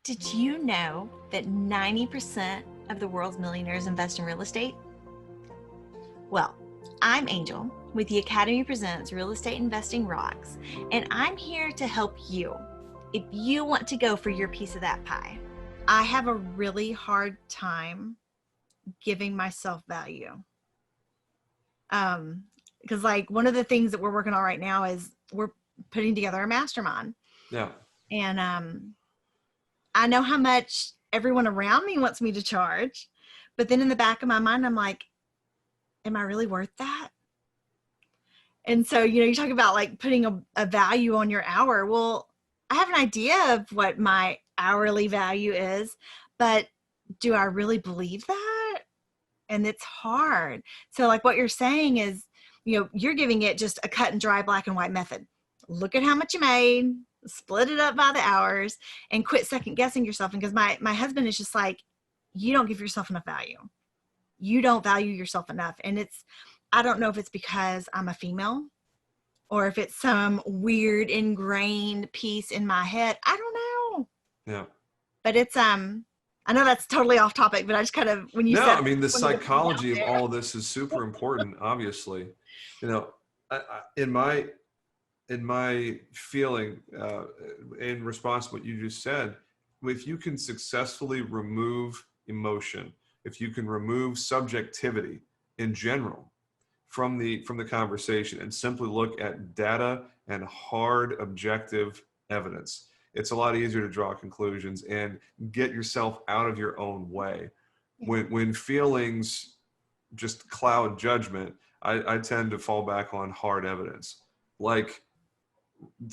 Did you know that 90% of the world's millionaires invest in real estate? Well, I'm Angel with the Academy Presents Real Estate Investing Rocks, and I'm here to help you if you want to go for your piece of that pie. I have a really hard time giving myself value. Because like one of the things that we're working on right now is we're putting together a mastermind. Yeah. And I know how much everyone around me wants me to charge, but then in the back of my mind, I'm like, am I really worth that? And so, you talk about like putting a value on your hour. Well, I have an idea of what my hourly value is, but do I really believe that? And it's hard. So like what you're saying is, you're giving it just a cut and dry black and white method. Look at how much you made, split it up by the hours, and quit second guessing yourself. And because my husband is just like, you don't give yourself enough value. You don't value yourself enough. And I don't know if it's because I'm a female or if it's some weird ingrained piece in my head. I don't know. Yeah. But it's, I know that's totally off topic, but I just kind of, when you said. No, I mean, the psychology of all of this is super important, obviously. In my feeling, in response to what you just said, if you can successfully remove emotion, if you can remove subjectivity in general from the conversation and simply look at data and hard objective evidence, it's a lot easier to draw conclusions and get yourself out of your own way. When feelings just cloud judgment, I tend to fall back on hard evidence, like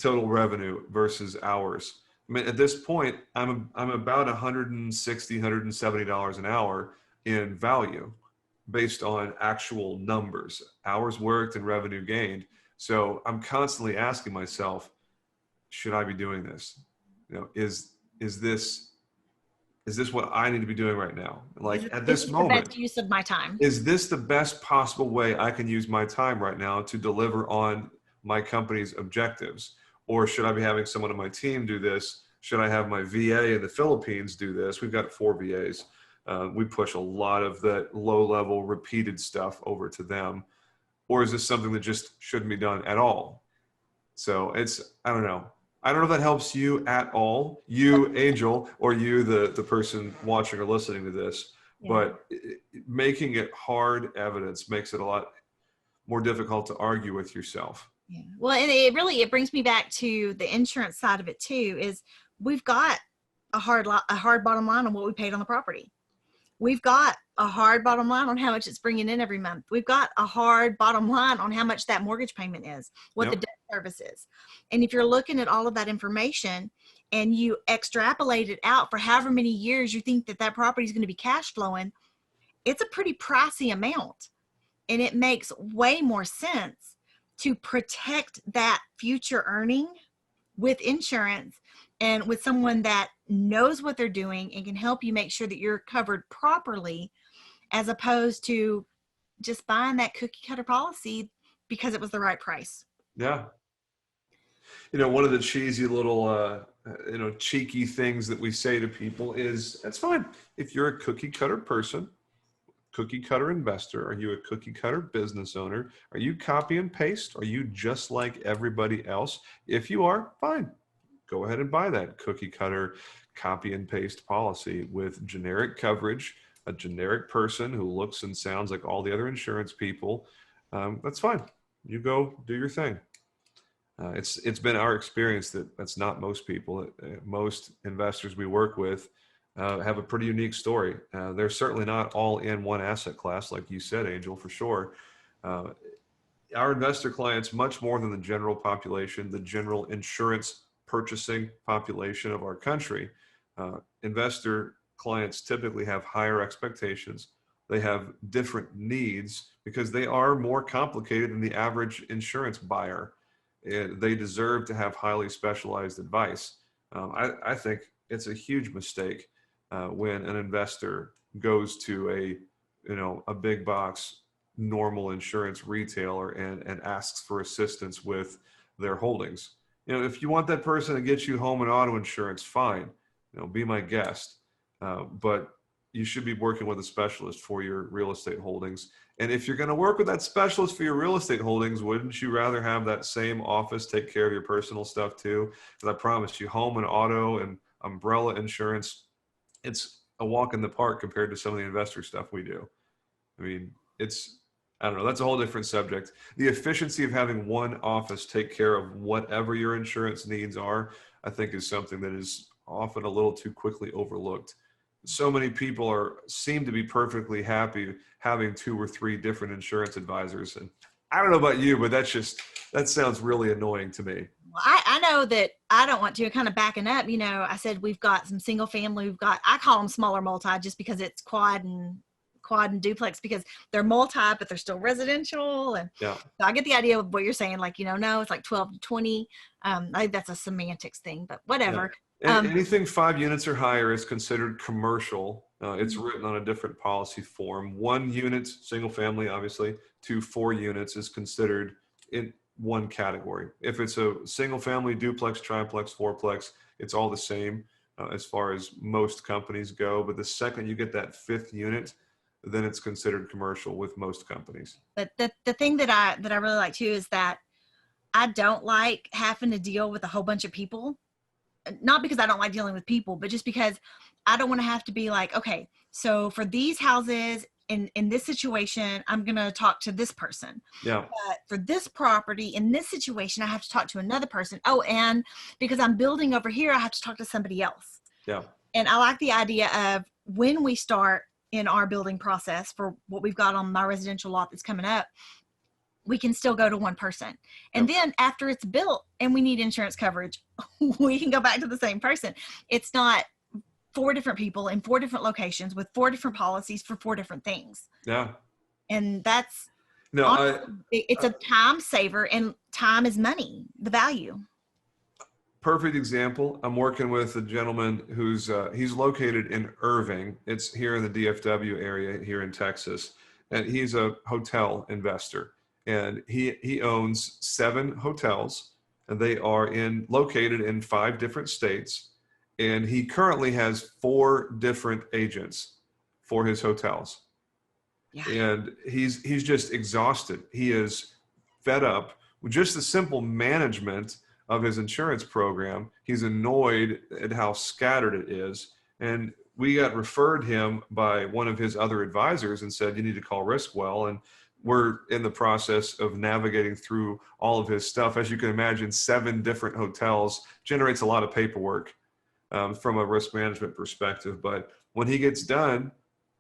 total revenue versus hours. I mean, at this point, I'm about $160, $170 an hour in value based on actual numbers, hours worked and revenue gained. So I'm constantly asking myself, should I be doing this? Is this what I need to be doing right now? Like at this moment, the best use of my time. Is this the best possible way I can use my time right now to deliver on my company's objectives? Or should I be having someone on my team do this? Should I have my VA in the Philippines do this? We've got 4 VAs. We push a lot of that low-level repeated stuff over to them. Or is this something that just shouldn't be done at all? So I don't know. I don't know if that helps you at all, you, Angel, or you, the person watching or listening to this. Yeah. But making it hard evidence makes it a lot more difficult to argue with yourself. Yeah. Well, and it brings me back to the insurance side of it too, is we've got a hard bottom line on what we paid on the property. We've got a hard bottom line on how much it's bringing in every month. We've got a hard bottom line on how much that mortgage payment is, what the debt service is. And if you're looking at all of that information and you extrapolate it out for however many years you think that property is going to be cash flowing, it's a pretty pricey amount. And it makes way more sense to protect that future earning with insurance and with someone that knows what they're doing and can help you make sure that you're covered properly, as opposed to just buying that cookie cutter policy because it was the right price. Yeah. One of the cheesy little, cheeky things that we say to people is, that's fine. If you're a cookie cutter person, cookie cutter investor, are you a cookie cutter business owner? Are you copy and paste? Are you just like everybody else? If you are, fine. Go ahead and buy that cookie cutter copy and paste policy with generic coverage, a generic person who looks and sounds like all the other insurance people. That's fine. You go do your thing. It's been our experience that that's not most people. Most investors we work with have a pretty unique story. They're certainly not all in one asset class, like you said, Angel, for sure. Our investor clients, much more than the general population, the general insurance purchasing population of our country, investor clients typically have higher expectations. They have different needs because they are more complicated than the average insurance buyer. They deserve to have highly specialized advice. I think it's a huge mistake when an investor goes to a big box normal insurance retailer and asks for assistance with their holdings. If you want that person to get you home and auto insurance, fine. be my guest. But you should be working with a specialist for your real estate holdings. And if you're going to work with that specialist for your real estate holdings, wouldn't you rather have that same office take care of your personal stuff too? Because I promise you, home and auto and umbrella insurance, it's a walk in the park compared to some of the investor stuff we do. I mean, I don't know, that's a whole different subject. The efficiency of having one office take care of whatever your insurance needs are, I think is something that is often a little too quickly overlooked. So many people seem to be perfectly happy having 2 or 3 different insurance advisors. And I don't know about you, but that sounds really annoying to me. Well, I know that I don't want to. Kind of backing up, I said we've got some single family. I call them smaller multi just because it's quad and duplex, because they're multi, but they're still residential. And yeah. So I get the idea of what you're saying. Like, no, it's like 12 to 20. I think that's a semantics thing, but whatever. Yeah. Anything 5 units or higher is considered commercial. It's written on a different policy form. 1 unit, single family, obviously, to 4 units is considered in one category. If it's a single family, duplex, triplex, fourplex, it's all the same as far as most companies go. But the second you get that 5th unit, then it's considered commercial with most companies. But the thing that I really like too is that I don't like having to deal with a whole bunch of people. Not because I don't like dealing with people, but just because I don't want to have to be like, okay, so for these houses in this situation, I'm going to talk to this person. Yeah. But for this property in this situation, I have to talk to another person. Oh, and because I'm building over here, I have to talk to somebody else. Yeah. And I like the idea of when we start in our building process for what we've got on my residential lot that's coming up, we can still go to one person. And then after it's built and we need insurance coverage, we can go back to the same person. It's not 4 different people in 4 different locations with 4 different policies for 4 different things. Yeah. And that's, no, it's a time saver, and time is money, the value. Perfect example. I'm working with a gentleman who's he's located in Irving. It's here in the DFW area here in Texas. And he's a hotel investor. And he owns 7 hotels, and they are located in 5 different states. And he currently has 4 different agents for his hotels. Yeah. And he's just exhausted. He is fed up with just the simple management of his insurance program. He's annoyed at how scattered it is. And we got referred him by one of his other advisors and said, you need to call Riskwell. And we're in the process of navigating through all of his stuff. As you can imagine, 7 different hotels generates a lot of paperwork from a risk management perspective. But when he gets done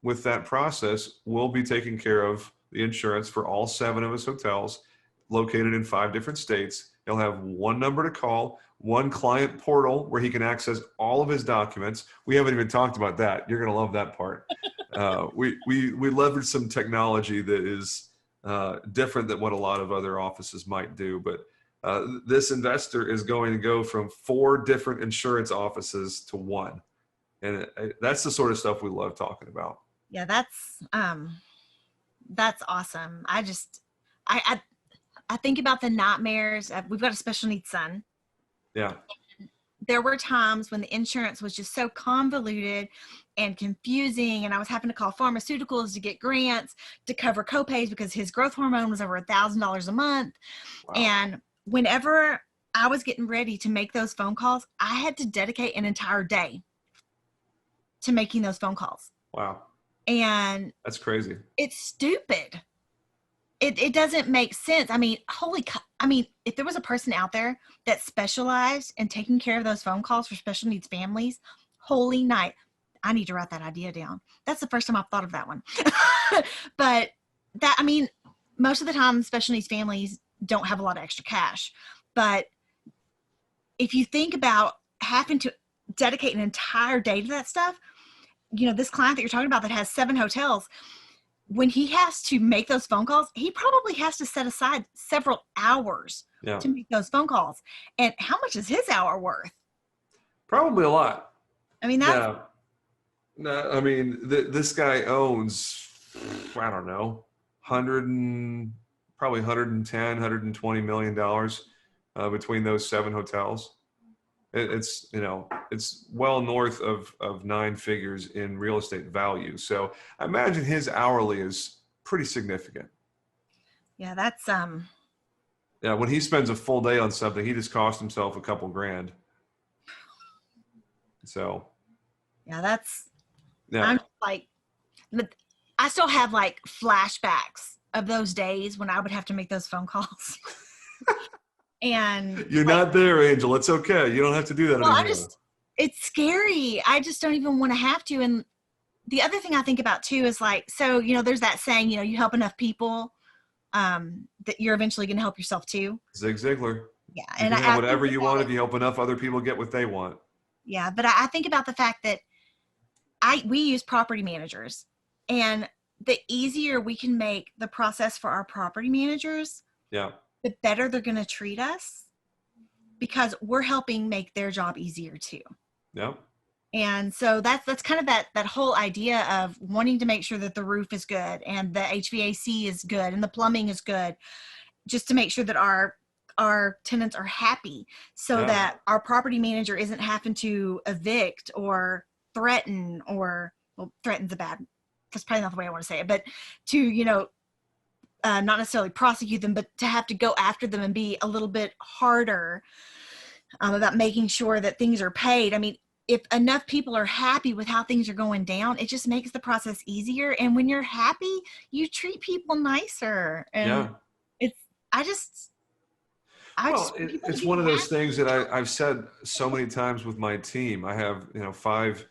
with that process, we'll be taking care of the insurance for all 7 of his hotels located in 5 different states. He'll have 1 number to call, 1 client portal where he can access all of his documents. We haven't even talked about that. You're going to love that part. We leverage some technology that is different than what a lot of other offices might do. But this investor is going to go from 4 different insurance offices to 1. And that's the sort of stuff we love talking about. Yeah, that's awesome. I think about the nightmares. We've got a special needs son. Yeah. There were times when the insurance was just so convoluted and confusing, and I was having to call pharmaceuticals to get grants to cover copays because his growth hormone was over $1,000 a month. Wow. And whenever I was getting ready to make those phone calls, I had to dedicate an entire day to making those phone calls. Wow. And that's crazy. It's stupid. It doesn't make sense. I mean, if there was a person out there that specialized in taking care of those phone calls for special needs families, holy night, I need to write that idea down. That's the first time I've thought of that one. But most of the time, special needs families don't have a lot of extra cash. But if you think about having to dedicate an entire day to that stuff, this client that you're talking about that has 7 hotels, when he has to make those phone calls, he probably has to set aside several hours to make those phone calls. And how much is his hour worth? Probably a lot. I mean, that's... No, I mean, this guy owns, I don't know, probably $110, $120 million between those 7 hotels. It's, you know, it's well north of 9 figures in real estate value. So I imagine his hourly is pretty significant. Yeah, that's Yeah, when he spends a full day on something, he just cost himself a couple grand. So yeah, that's yeah, I'm like, but I still have like flashbacks of those days when I would have to make those phone calls. And you're like, not there, Angel. It's okay. You don't have to do that well, anymore. it's scary. I just don't even want to have to. And the other thing I think about too is like, so, there's that saying, you help enough people, that you're eventually going to help yourself too. Zig Ziglar. Yeah. You And can have I think whatever you about want it. if you help enough other people get what they want. Yeah. But I think about the fact that we use property managers, and the easier we can make the process for our property managers, Yeah. the better they're going to treat us, because we're helping make their job easier too. Yeah. And so that's kind of that whole idea of wanting to make sure that the roof is good and the HVAC is good and the plumbing is good, just to make sure that our tenants are happy, so Yeah. that our property manager isn't having to evict or threaten, or, well, threaten's that's probably not the way I want to say it, but to, not necessarily prosecute them, but to have to go after them and be a little bit harder, about making sure that things are paid. I mean, if enough people are happy with how things are going down, it just makes the process easier. And when you're happy, you treat people nicer. And Yeah. it's, I Well, just want people to it's be one of those happy. things that I've said so many times with my team. I have, 5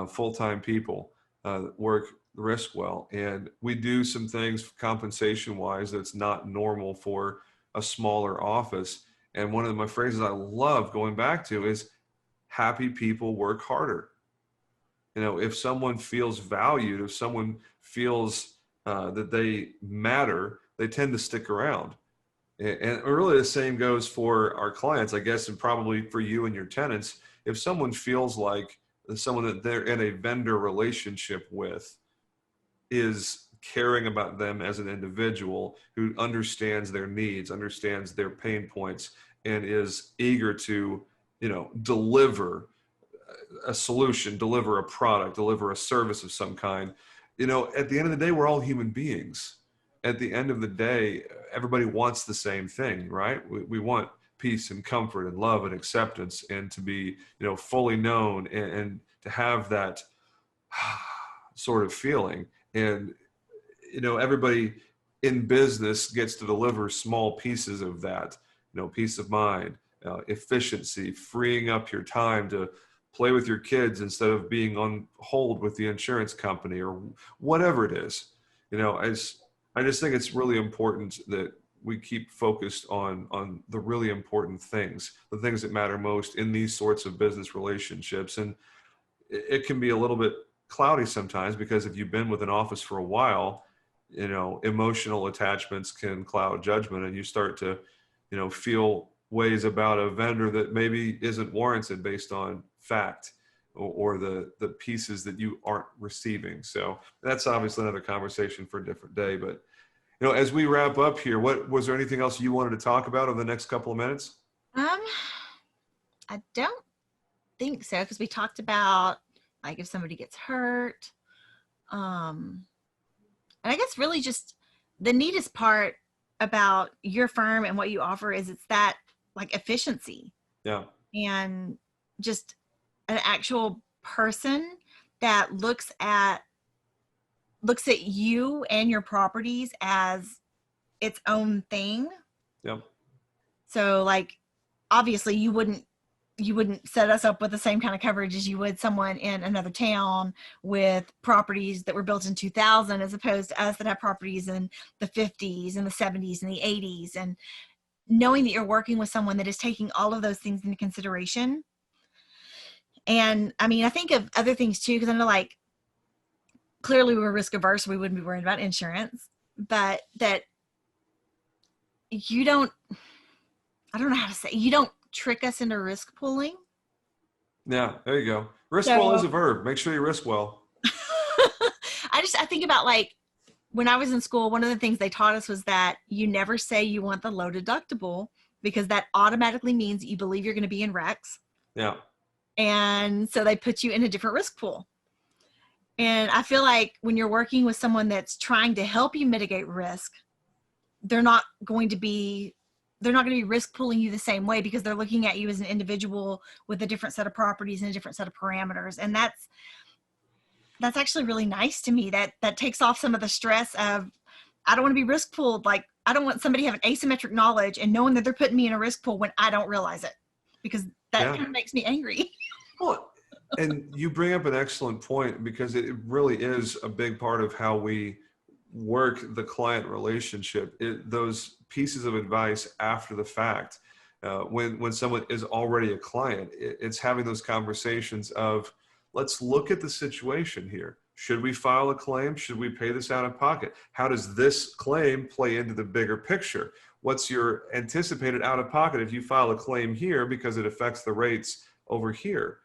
full-time people that work the risk well, and we do some things compensation-wise that's not normal for a smaller office. And one of my phrases I love going back to is happy people work harder. If someone feels valued, if someone feels that they matter, they tend to stick around. And really the same goes for our clients, I guess, and probably for you and your tenants. If someone feels like someone that they're in a vendor relationship with is caring about them as an individual, who understands their needs, understands their pain points, and is eager to, deliver a solution, deliver a product, deliver a service of some kind. At the end of the day, we're all human beings. At the end of the day, everybody wants the same thing, right? We want peace and comfort and love and acceptance, and to be, fully known, and to have that sort of feeling. And, everybody in business gets to deliver small pieces of that, peace of mind, efficiency, freeing up your time to play with your kids instead of being on hold with the insurance company, or whatever it is. I just think it's really important that we keep focused on the really important things, the things that matter most in these sorts of business relationships. And it can be a little bit cloudy sometimes, because if you've been with an office for a while, emotional attachments can cloud judgment, and you start to, feel ways about a vendor that maybe isn't warranted based on fact, or the pieces that you aren't receiving. So that's obviously another conversation for a different day. But, as we wrap up here, what was there anything else you wanted to talk about over the next couple of minutes? Um, I don't think so, because we talked about like if somebody gets hurt. Um, and I guess really just the neatest part about your firm and what you offer is it's that like efficiency, Yeah. and just an actual person that looks at you and your properties as its own thing. Yeah. So like, obviously you wouldn't set us up with the same kind of coverage as you would someone in another town with properties that were built in 2000, as opposed to us that have properties in the 50s and the 70s and the 80s. And knowing that you're working with someone that is taking all of those things into consideration. And I mean, I think of other things too, because I know like clearly we're risk averse, so we wouldn't be worried about insurance, but that you don't, I don't know how to say, you don't trick us into risk pooling. Yeah. There you go. Risk well is So a verb. Make sure you risk well. I think about like when I was in school, one of the things they taught us was that you never say you want the low deductible, because that automatically means you believe you're going to be in wrecks. Yeah. And so they put you in a different risk pool. And I feel like when you're working with someone that's trying to help you mitigate risk, they're not going to be risk pooling you the same way, because they're looking at you as an individual with a different set of properties and a different set of parameters. And that's actually really nice to me. That takes off some of the stress of, I don't want to be risk pooled. Like, I don't want somebody having asymmetric knowledge and knowing that they're putting me in a risk pool when I don't realize it, because that Yeah. kind of makes me angry. Well, and you bring up an excellent point, because it really is a big part of how we work the client relationship. Those pieces of advice after the fact, when someone is already a client, it's having those conversations of, let's look at the situation here. Should we file a claim? Should we pay this out of pocket? How does this claim play into the bigger picture? What's your anticipated out of pocket if you file a claim here, because it affects the rates over here?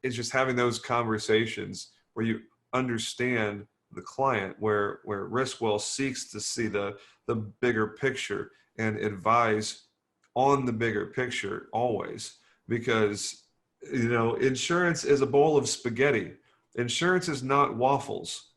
It's just having those conversations where you understand the client, where Riskwell seeks to see the bigger picture and advise on the bigger picture always. Because insurance is a bowl of spaghetti. Insurance is not waffles.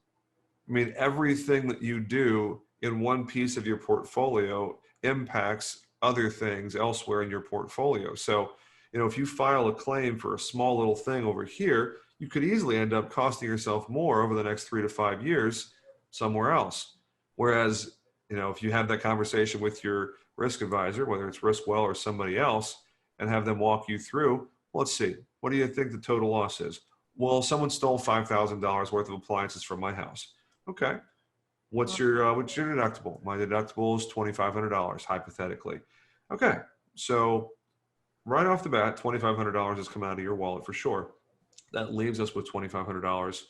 I mean, everything that you do in one piece of your portfolio impacts other things elsewhere in your portfolio. So if you file a claim for a small little thing over here, you could easily end up costing yourself more over the next 3 to 5 years somewhere else. Whereas, if you have that conversation with your risk advisor, whether it's Riskwell or somebody else, and have them walk you through, let's see, what do you think the total loss is? Well, someone stole $5,000 worth of appliances from my house. Okay. What's your deductible? My deductible is $2,500, hypothetically. Okay. So right off the bat, $2,500 has come out of your wallet for sure. That leaves us with $2,500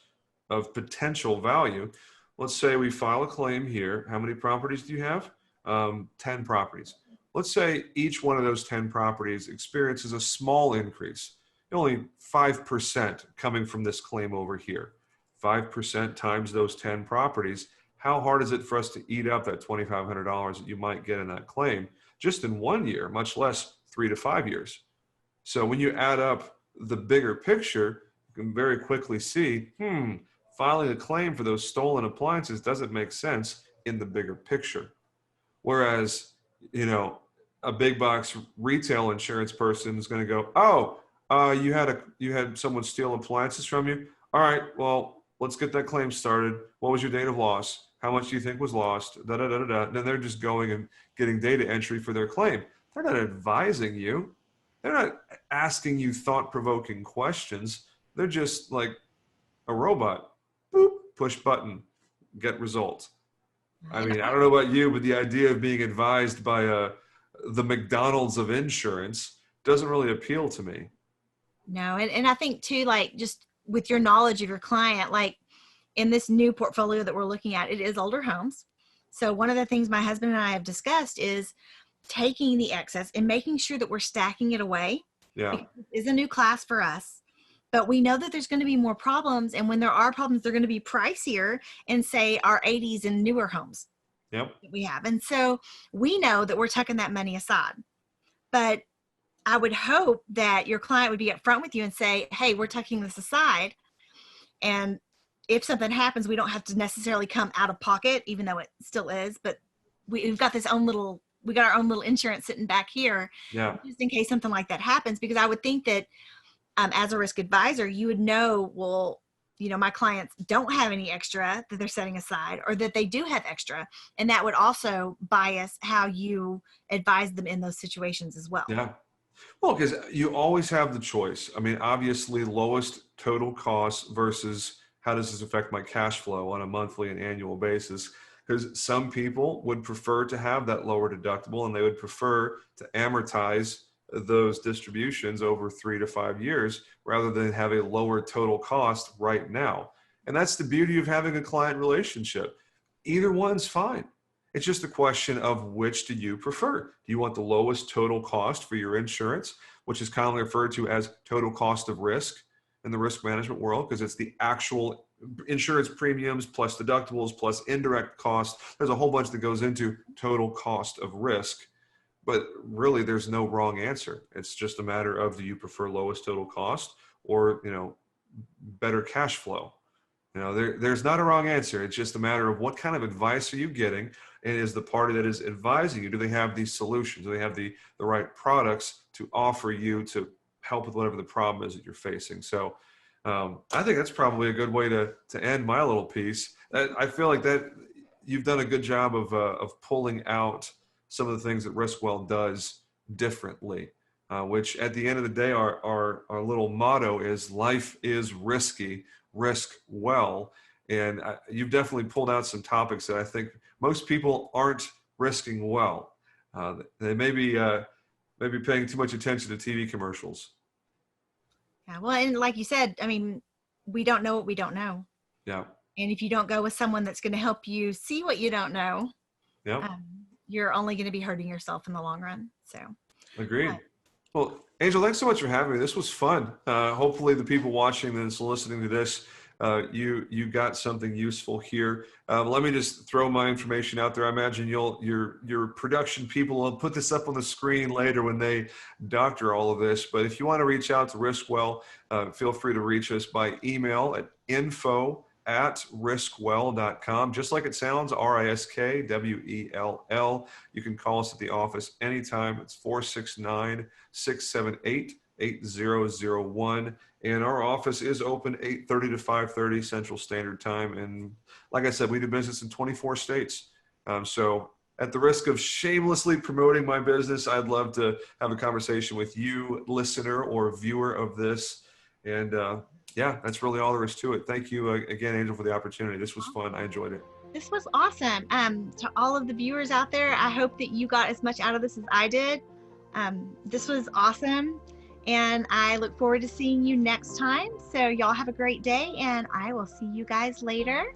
of potential value. Let's say we file a claim here. How many properties do you have? 10 properties. Let's say each one of those 10 properties experiences a small increase, only 5% coming from this claim over here. 5% times those 10 properties. How hard is it for us to eat up that $2,500 that you might get in that claim just in 1 year, much less 3 to 5 years? So when you add up the bigger picture, you can very quickly see, filing a claim for those stolen appliances doesn't make sense in the bigger picture. Whereas, a big box retail insurance person is going to go, you had someone steal appliances from you. All right, well, let's get that claim started. What was your date of loss? How much do you think was lost? Da da da da da. And then they're just going and getting data entry for their claim. They're not advising you. They're not asking you thought-provoking questions. They're just like a robot. Boop, push button, get result. I mean, I don't know about you, but the idea of being advised by the McDonald's of insurance doesn't really appeal to me. No, and I think too, like, just with your knowledge of your client, like in this new portfolio that we're looking at, it is older homes. So one of the things my husband and I have discussed is taking the excess and making sure that we're stacking it away. Yeah. Because it is a new class for us. But we know that there's going to be more problems. And when there are problems, they're going to be pricier in, say, our 80s and newer homes Yep. that we have. And so we know that we're tucking that money aside. But I would hope that your client would be upfront with you and say, hey, we're tucking this aside. And if something happens, we don't have to necessarily come out of pocket, even though it still is. But we've got we got our own little insurance sitting back here, Yeah. just in case something like that happens. Because I would think that as a risk advisor, you would know, well, my clients don't have any extra that they're setting aside, or that they do have extra. And that would also bias how you advise them in those situations as well. Yeah. Well, because you always have the choice. I mean, obviously, lowest total cost versus how does this affect my cash flow on a monthly and annual basis? Because some people would prefer to have that lower deductible, and they would prefer to amortize those distributions over 3 to 5 years rather than have a lower total cost right now. And that's the beauty of having a client relationship. Either one's fine. It's just a question of which do you prefer? Do you want the lowest total cost for your insurance, which is commonly referred to as total cost of risk in the risk management world, because it's the actual insurance premiums plus deductibles plus indirect costs. There's a whole bunch that goes into total cost of risk. But really, there's no wrong answer. It's just a matter of, do you prefer lowest total cost or, better cash flow? There's not a wrong answer. It's just a matter of what kind of advice are you getting, and is the party that is advising you, do they have these solutions? Do they have the right products to offer you to help with whatever the problem is that you're facing? So I think that's probably a good way to end my little piece. I feel like that you've done a good job of pulling out some of the things that Riskwell does differently, which at the end of the day, our little motto is life is risky, risk well. And you've definitely pulled out some topics that I think most people aren't risking well. They may be paying too much attention to TV commercials. Yeah, well, and like you said, I mean, we don't know what we don't know. Yeah. And if you don't go with someone that's going to help you see what you don't know, Yeah. You're only going to be hurting yourself in the long run. So agreed. Well, Angel, thanks so much for having me. This was fun. Hopefully the people watching this, listening to this, you got something useful here. Let me just throw my information out there. I imagine your production people will put this up on the screen later when they doctor all of this. But if you want to reach out to Riskwell, feel free to reach us by email at info@riskwell.com. Just like it sounds, RISKWELL. You can call us at the office anytime. It's 469-678-8001. And our office is open 8:30 to 5:30 Central Standard Time. And like I said, we do business in 24 states. So at the risk of shamelessly promoting my business, I'd love to have a conversation with you, listener or viewer of this. And yeah, that's really all there is to it. Thank you again, Angel, for the opportunity. This was fun. I enjoyed it. This was awesome. To all of the viewers out there, I hope that you got as much out of this as I did. This was awesome. And I look forward to seeing you next time. So y'all have a great day, and I will see you guys later.